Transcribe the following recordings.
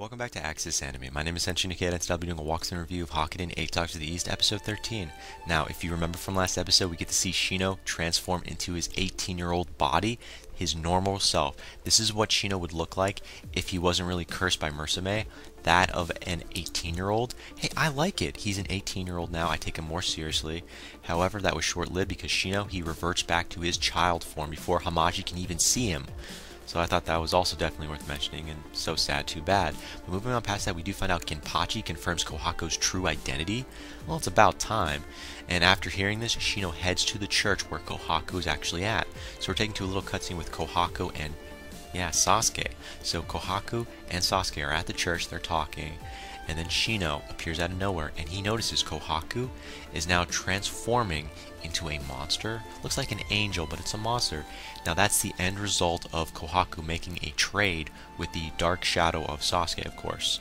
welcome back to Axis Anime. My name is Henshin Ikeda, and today I'll be doing a walkthrough review of Hakkenden 8 Dogs to the East, episode 13. Now, if you remember from last episode, we get to see Shino transform into his 18-year-old body, his normal self. This is what Shino would look like if he wasn't really cursed by Musume, that of an 18-year-old. Hey, I like it. He's an 18-year-old now. I take him more seriously. However, that was short-lived because Shino, he reverts back to his child form before Hamaji can even see him. So I thought that was also definitely worth mentioning, and so sad, too bad. But moving on past that, we do find out Ginpachi confirms Kohaku's true identity. Well, it's about time. And after hearing this, Shino heads to the church where Kohaku is actually at. So we're taken to a little cutscene with Kohaku and, Sasuke. So Kohaku and Sasuke are at the church, they're talking. And then Shino appears out of nowhere, and he notices Kohaku is now transforming into a monster. Looks like an angel, but it's a monster. Now that's the end result of Kohaku making a trade with the dark shadow of Sasuke, of course.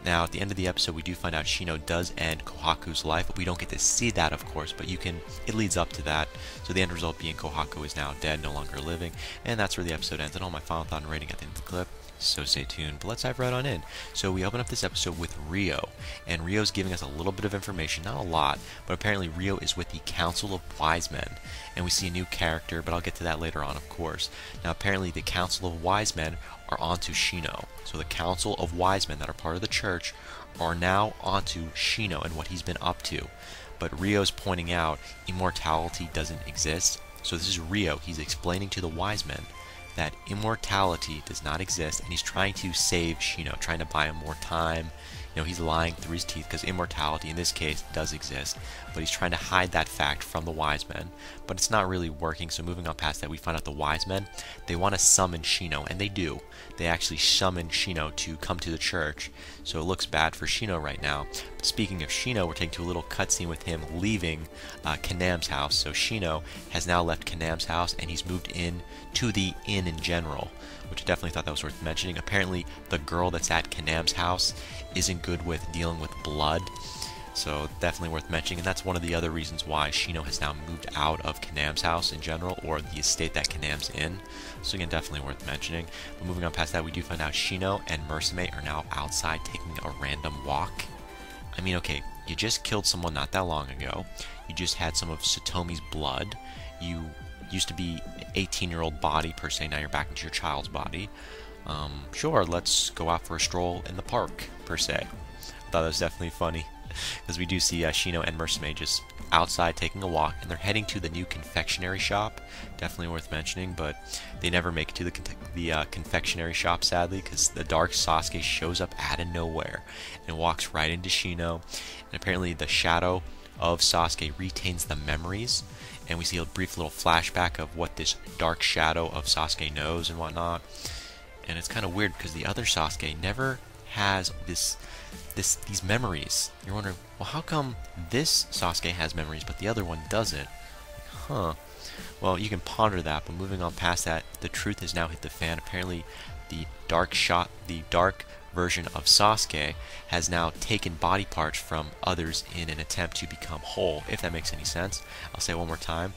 Now at the end of the episode, we do find out Shino does end Kohaku's life, but we don't get to see that, of course, but it leads up to that. So the end result being Kohaku is now dead, no longer living, and that's where the episode ends. And all my final thought and rating at the end of the clip. So stay tuned, but let's dive right on in. So we open up this episode with Rio, and Rio's giving us a little bit of information, not a lot, but apparently Rio is with the Council of Wise Men, and we see a new character, but I'll get to that later on, of course. Now apparently the Council of Wise Men are onto Shino. So the Council of Wise Men that are part of the church are now onto Shino and what he's been up to. But Rio's pointing out immortality doesn't exist. So this is Rio, he's explaining to the Wise Men that immortality does not exist, and he's trying to save Shino, trying to buy him more time. You know, he's lying through his teeth because immortality in this case does exist, but he's trying to hide that fact from the Wise Men, but it's not really working. So moving on past that, we find out the Wise Men, they want to summon Shino, and they do. They actually summon Shino to come to the church, so it looks bad for Shino right now. But speaking of Shino, we're taking to a little cutscene with him leaving Kanam's house. So Shino has now left Kanam's house, and he's moved in to the inn in general, which I definitely thought that was worth mentioning. Apparently, the girl that's at Kanam's house isn't good with dealing with blood, so definitely worth mentioning, and that's one of the other reasons why Shino has now moved out of Kanam's house in general, or the estate that Kanam's in. So again, definitely worth mentioning. But moving on past that, we do find out Shino and Musume are now outside taking a random walk. I mean, okay, you just killed someone not that long ago. You just had some of Satomi's blood. You used to be an 18-year-old body per se, now you're back into your child's body. Sure, let's go out for a stroll in the park per se. I thought that was definitely funny, because we do see Shino and Musume just outside taking a walk, and they're heading to the new confectionery shop. Definitely worth mentioning, but they never make it to the confectionery shop, sadly, because the dark Sasuke shows up out of nowhere and walks right into Shino, and apparently the shadow of Sasuke retains the memories, and we see a brief little flashback of what this dark shadow of Sasuke knows and whatnot. And it's kind of weird because the other Sasuke never has these memories. You're wondering, well, how come this Sasuke has memories but the other one doesn't? Huh. Well, you can ponder that, but moving on past that, the truth has now hit the fan. Apparently, the dark version of Sasuke has now taken body parts from others in an attempt to become whole, if that makes any sense. I'll say it one more time.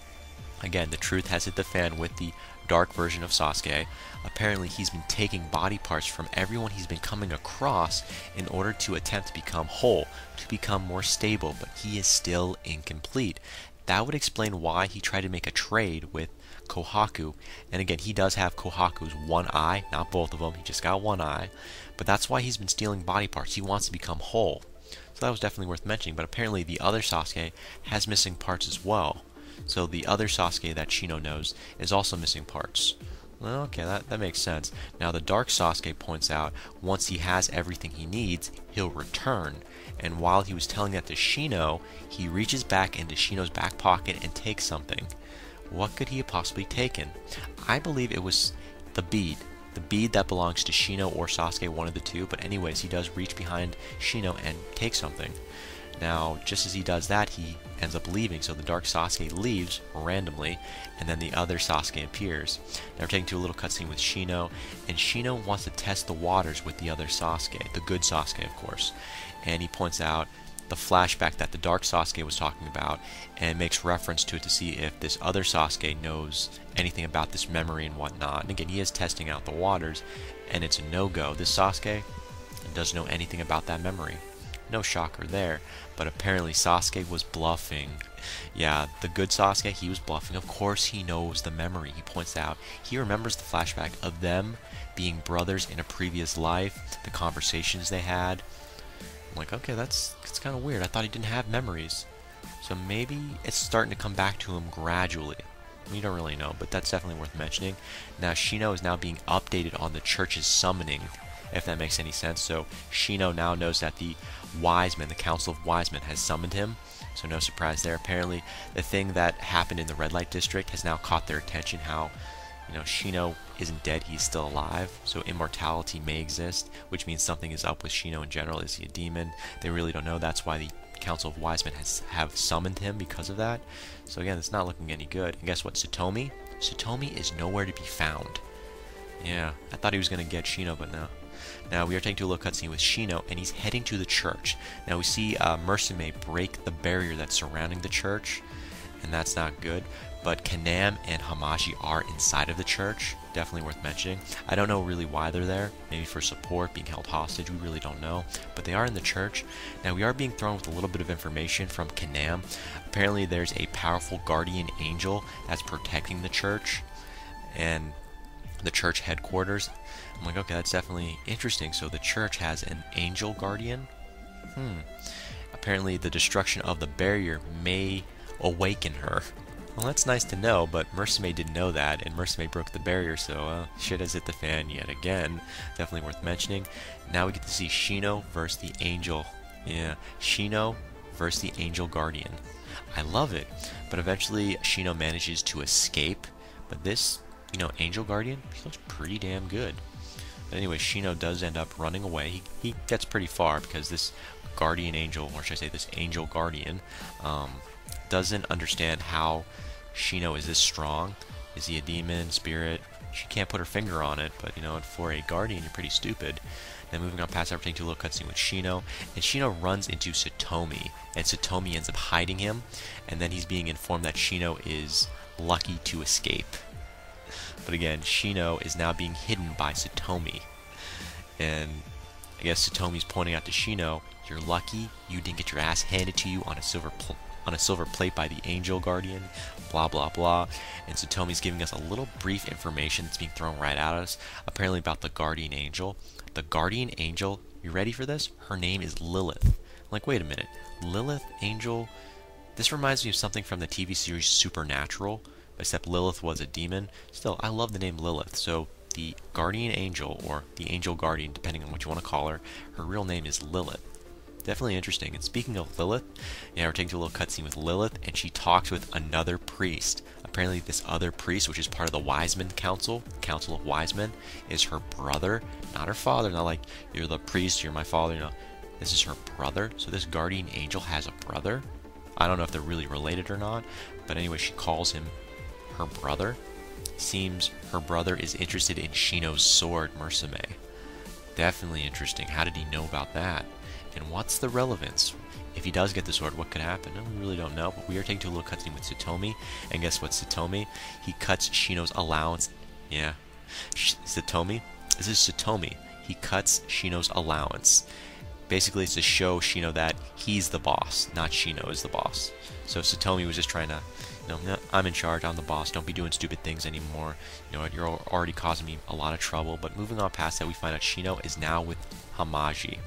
Again, the truth has hit the fan with the dark version of Sasuke. Apparently, he's been taking body parts from everyone he's been coming across in order to attempt to become whole, to become more stable, but he is still incomplete. That would explain why he tried to make a trade with Kohaku. And again, he does have Kohaku's one eye, not both of them, he just got one eye. But that's why he's been stealing body parts. He wants to become whole. So that was definitely worth mentioning. But apparently the other Sasuke has missing parts as well. So the other Sasuke that Shino knows is also missing parts. Well, okay, that makes sense. Now the dark Sasuke points out once he has everything he needs, he'll return. And while he was telling that to Shino, he reaches back into Shino's back pocket and takes something. What could he have possibly taken? I believe it was the bead. The bead that belongs to Shino or Sasuke, one of the two. But anyways, he does reach behind Shino and take something. Now, just as he does that, he ends up leaving, so the dark Sasuke leaves randomly, and then the other Sasuke appears. Now we're taken to a little cutscene with Shino, and Shino wants to test the waters with the other Sasuke, the good Sasuke, of course. And he points out the flashback that the dark Sasuke was talking about, and makes reference to it to see if this other Sasuke knows anything about this memory and whatnot. And again, he is testing out the waters, and it's a no-go. This Sasuke and doesn't know anything about that memory. No shocker there, but apparently Sasuke was bluffing. Yeah, the good Sasuke, he was bluffing. Of course he knows the memory, he points out. He remembers the flashback of them being brothers in a previous life, the conversations they had. I'm like, okay, that's kind of weird. I thought he didn't have memories. So maybe it's starting to come back to him gradually. We don't really know, but that's definitely worth mentioning. Now, Shino is now being updated on the church's summoning, if that makes any sense. So Shino now knows that the wise men, the Council of Wise Men, has summoned him. So no surprise there. Apparently, the thing that happened in the Red Light District has now caught their attention. How, Shino isn't dead, he's still alive. So immortality may exist, which means something is up with Shino in general. Is he a demon? They really don't know. That's why the Council of Wise Men have summoned him because of that. So again, it's not looking any good. And guess what? Satomi? Satomi is nowhere to be found. Yeah, I thought he was going to get Shino, but no. Now we are taking to a little cutscene with Shino, and he's heading to the church. Now we see Musume break the barrier that's surrounding the church, and that's not good. But Kanam and Hamaji are inside of the church. Definitely worth mentioning. I don't know really why they're there. Maybe for support, being held hostage. We really don't know. But they are in the church. Now we are being thrown with a little bit of information from Kanam. Apparently there's a powerful guardian angel that's protecting the church and the church headquarters. I'm like, okay, that's definitely interesting. So the church has an angel guardian. Apparently the destruction of the barrier may awaken her. Well, that's nice to know, but Musume didn't know that, and Musume broke the barrier, so shit has hit the fan yet again. Definitely worth mentioning. Now we get to see Shino versus the Angel. Yeah, Shino versus the Angel Guardian. I love it, but eventually Shino manages to escape, but this, Angel Guardian, he looks pretty damn good. But anyway, Shino does end up running away. He gets pretty far because this Guardian Angel, or should I say this Angel Guardian, doesn't understand how Shino is this strong. Is he a demon, spirit? She can't put her finger on it, but for a guardian, you're pretty stupid. Then moving on past that, we're taking to a little cutscene with Shino, and Shino runs into Satomi, and Satomi ends up hiding him, and then he's being informed that Shino is lucky to escape. But again, Shino is now being hidden by Satomi, and I guess Satomi's pointing out to Shino, you're lucky you didn't get your ass handed to you on a silver plate by the Angel Guardian, blah blah blah. And Satomi's giving us a little brief information that's being thrown right at us, apparently about the Guardian Angel. The Guardian Angel, you ready for this? Her name is Lilith. I'm like, wait a minute, Lilith Angel? This reminds me of something from the TV series Supernatural, except Lilith was a demon. Still, I love the name Lilith. So the Guardian Angel, or the Angel Guardian, depending on what you want to call her, her real name is Lilith. Definitely interesting. And speaking of Lilith, we're taking to a little cutscene with Lilith, and she talks with another priest. Apparently this other priest, which is part of the Wiseman Council of Wise Men, is her brother, not her father. Not like, you're the priest, you're my father. No, this is her brother. So this guardian angel has a brother. I don't know if they're really related or not, but anyway, she calls him her brother. Seems her brother is interested in Shino's sword, Musume. Definitely interesting. How did he know about that? And what's the relevance? If he does get the sword, what could happen? We really don't know, but we are taking to a little cutscene with Satomi, and guess what, Satomi? He cuts Shino's allowance. Yeah, Satomi? This is Satomi. He cuts Shino's allowance. Basically, it's to show Shino that he's the boss, not Shino is the boss. So Satomi was just trying to, I'm in charge, I'm the boss, don't be doing stupid things anymore. You're already causing me a lot of trouble. But moving on past that, we find out Shino is now with Hamaji.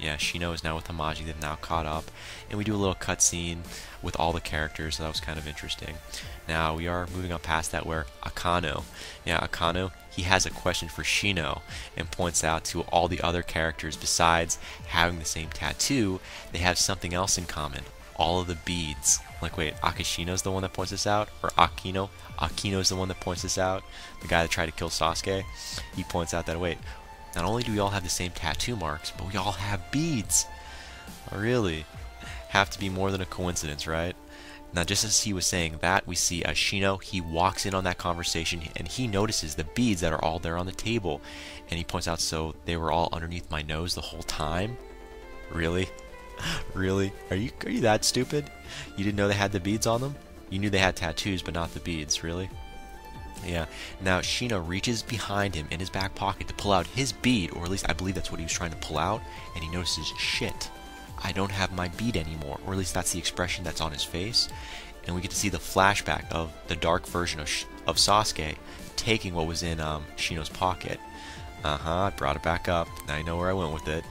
Yeah, Shino is now with Hamaji. They've now caught up. And we do a little cutscene with all the characters, so that was kind of interesting. Now, we are moving on past that where Akano, he has a question for Shino and points out to all the other characters, besides having the same tattoo, they have something else in common. All of the beads. Like, wait, Akashino's the one that points this out? Or Akino? Akino's the one that points this out? The guy that tried to kill Sasuke? He points out that, wait, not only do we all have the same tattoo marks, but we all have beads. Really? Have to be more than a coincidence, right? Now, just as he was saying that, we see Shino, he walks in on that conversation, and he notices the beads that are all there on the table. And he points out, so they were all underneath my nose the whole time? Really? Really? Are you that stupid? You didn't know they had the beads on them? You knew they had tattoos, but not the beads, really? Yeah. Now Shino reaches behind him in his back pocket to pull out his bead, or at least I believe that's what he was trying to pull out, and he notices, shit, I don't have my bead anymore, or at least that's the expression that's on his face. And we get to see the flashback of the dark version of Sasuke taking what was in Shino's pocket. I brought it back up. Now I know where I went with it.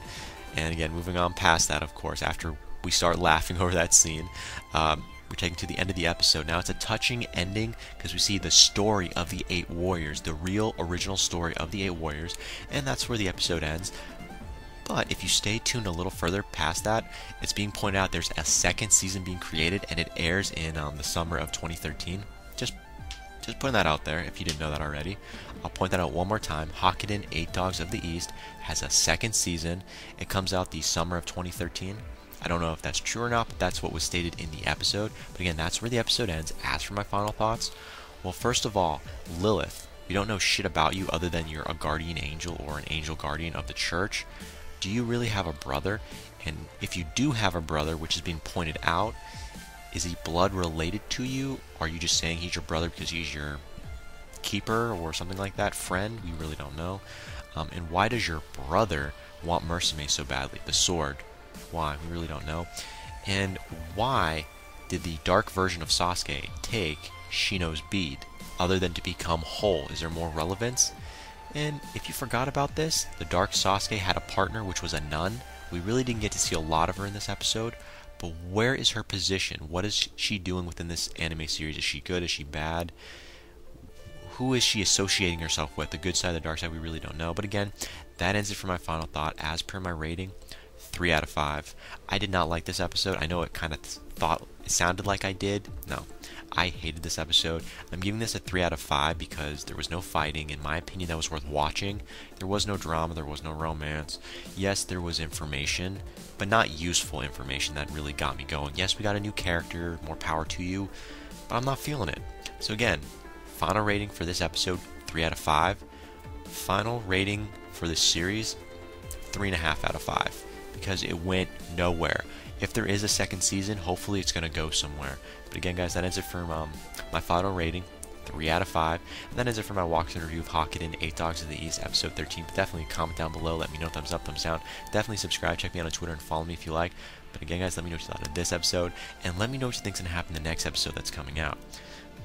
And again, moving on past that, of course, after we start laughing over that scene, we're taken to the end of the episode. Now it's a touching ending because we see the story of the 8 warriors, the real original story of the 8 warriors, and that's where the episode ends. But if you stay tuned a little further past that, it's being pointed out there's a second season being created, and it airs in the summer of 2013. Just putting that out there if you didn't know that already. I'll point that out one more time. Hakkenden 8 Dogs of the East has a second season. It comes out the summer of 2013. I don't know if that's true or not, but that's what was stated in the episode. But again, that's where the episode ends. As for my final thoughts, well, first of all, Lilith, we don't know shit about you other than you're a guardian angel or an angel guardian of the church. Do you really have a brother? And if you do have a brother, which is being pointed out, is he blood related to you? Or are you just saying he's your brother because he's your keeper or something like that? Friend? We really don't know. And why does your brother want Mersume so badly? The sword. Why? We really don't know. And why did the dark version of Sasuke take Shino's bead, other than to become whole? Is there more relevance? And if you forgot about this, the dark Sasuke had a partner, which was a nun. We really didn't get to see a lot of her in this episode, but where is her position? What is she doing within this anime series? Is she good? Is she bad? Who is she associating herself with? The good side, the dark side, we really don't know. But again, that ends it for my final thought. As per my rating, 3 out of 5. I did not like this episode. I know it kind of it sounded like I did. No, I hated this episode. I'm giving this a 3 out of 5 because there was no fighting. In my opinion, that was worth watching. There was no drama. There was no romance. Yes, there was information, but not useful information that really got me going. Yes, we got a new character. More power to you, but I'm not feeling it. So again, final rating for this episode, 3 out of 5. Final rating for this series, 3.5 out of 5. Because it went nowhere. If there is a second season, hopefully it's going to go somewhere. But again, guys, that ends it for my final rating, 3 out of 5. And that ends it for my walkthrough review of Hakkenden 8 Dogs of the East, episode 13. But definitely comment down below. Let me know, thumbs up, thumbs down. Definitely subscribe. Check me out on Twitter and follow me if you like. But again, guys, let me know what you thought of this episode. And let me know what you think's going to happen in the next episode that's coming out.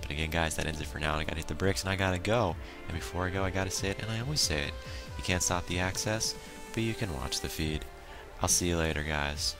But again, guys, that ends it for now. And I got to hit the bricks and I got to go. And before I go, I got to say it, and I always say it. You can't stop the access, but you can watch the feed. I'll see you later, guys.